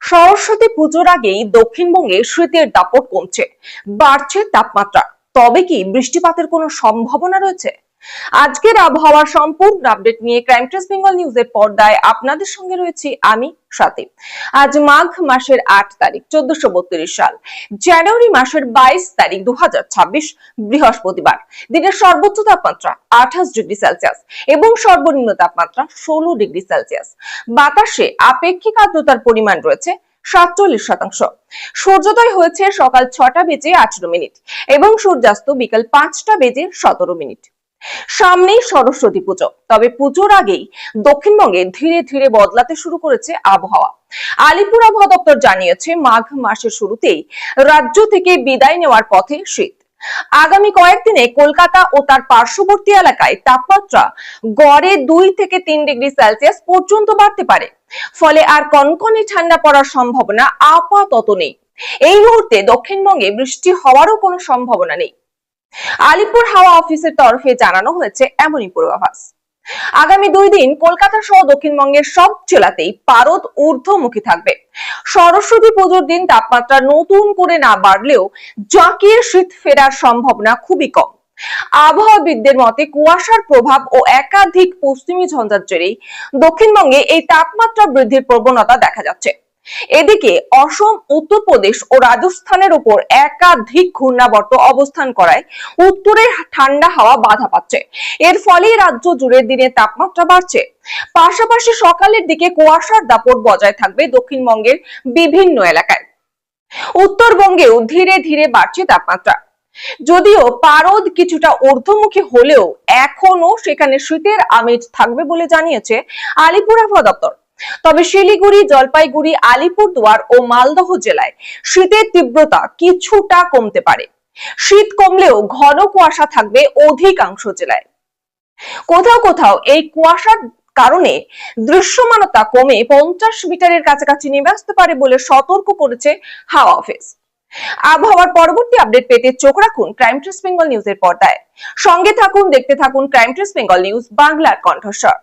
সরস্বতী পুজোর আগেই দক্ষিণবঙ্গে শীতের দাপট কমছে, বাড়ছে তাপমাত্রা। তবে কি বৃষ্টিপাতের কোনো সম্ভাবনা রয়েছে? আজকের আবহাওয়ার সম্পূর্ণ আপডেট নিয়ে ক্রাইম ট্রেস বেঙ্গল নিউজের পর্দায় আপনাদের সঙ্গে রয়েছি আমি স্বাতী। আজ মাঘ মাসের 8 তারিখ 1432 সাল, জানুয়ারি মাসের 22 তারিখ 2026 বৃহস্পতিবার। দিনের সর্বোচ্চ তাপমাত্রা 28 ডিগ্রি সেলসিয়াস এবং সর্বনিম্ন তাপমাত্রা 16 ডিগ্রি সেলসিয়াস। বাতাসে আপেক্ষিক আর্দ্রতার পরিমাণ রয়েছে 47%। সূর্যোদয় হয়েছে সকাল 6টা বেজে 18 মিনিট এবং সূর্যাস্ত বিকাল 5টা বেজে 17 মিনিট। সামনেই সরস্বতী পুজো, তবে পুজোর আগেই দক্ষিণবঙ্গে ধীরে ধীরে বদলাতে শুরু করেছে আবহাওয়া। আলিপুর আবহাওয়া দপ্তর জানিয়েছে, মাঘ মাসের শুরুতেই রাজ্য থেকে বিদায় নেওয়ার পথে শীত। আগামী কয়েকদিনে কলকাতা ও তার পার্শ্ববর্তী এলাকায় তাপমাত্রা গড়ে 2 থেকে 3 ডিগ্রি সেলসিয়াস পর্যন্ত বাড়তে পারে। ফলে আর কনকনে ঠান্ডা পড়ার সম্ভাবনা আপাতত নেই। এই মুহূর্তে দক্ষিণবঙ্গে বৃষ্টি হওয়ারও কোনো সম্ভাবনা নেই। আলিপুর হাওয়া অফিসের তরফে জানানো হয়েছে এমনই পূর্বাভাস। আগামী 2 দিন কলকাতা সহ দক্ষিণবঙ্গের সব জেলাতেই পারদ ঊর্ধ্বমুখী থাকবে। সরস্বতী পুজোর দিন তাপমাত্রা নতুন করে না বাড়লেও জাঁকিয়ে শীত ফেরার সম্ভাবনা খুবই কম। আবহাওয়াবিদদের মতে, কুয়াশার প্রভাব ও একাধিক পশ্চিমী ঝঞ্ঝার জেরেই দক্ষিণবঙ্গে এই তাপমাত্রা বৃদ্ধির প্রবণতা দেখা যাচ্ছে। এদিকে অসম, উত্তরপ্রদেশ ও রাজস্থানের উপর একাধিক ঘূর্ণাবর্ত অবস্থান করায় উত্তরের ঠান্ডা হাওয়া বাধা পাচ্ছে। এর ফলে রাজ্য জুড়ে দিনে তাপমাত্রা বাড়ছে। পাশাপাশি সকালের দিকে কুয়াশার দাপট বজায় থাকবে দক্ষিণবঙ্গের বিভিন্ন এলাকায়। উত্তরবঙ্গেও ধীরে ধীরে বাড়ছে তাপমাত্রা। যদিও পারদ কিছুটা ঊর্ধ্বমুখী হলেও এখনো সেখানে শীতের আমেজ থাকবে বলে জানিয়েছে আলিপুর আবহাওয়া দপ্তর। তবে শিলিগুড়ি, জলপাইগুড়ি, আলিপুরদুয়ার ও মালদহ জেলায় শীতের তীব্রতা কিছুটা কমতে পারে। শীত কমলেও ঘন কুয়াশা থাকবে অধিকাংশ জেলায়। কোথাও কোথাও এই কুয়াশার কারণে দৃশ্যমানতা কমে 50 মিটারের কাছাকাছি নেমে আসতে পারে বলে সতর্ক করেছে হাওয়া অফিস। আবহাওয়ার পরবর্তী আপডেট পেতে চোখ রাখুন ক্রাইম ট্রেস বেঙ্গল নিউজের পর্দায়। সঙ্গে থাকুন, দেখতে থাকুন ক্রাইম ট্রেস বেঙ্গল নিউজ, বাংলার কণ্ঠস্বর।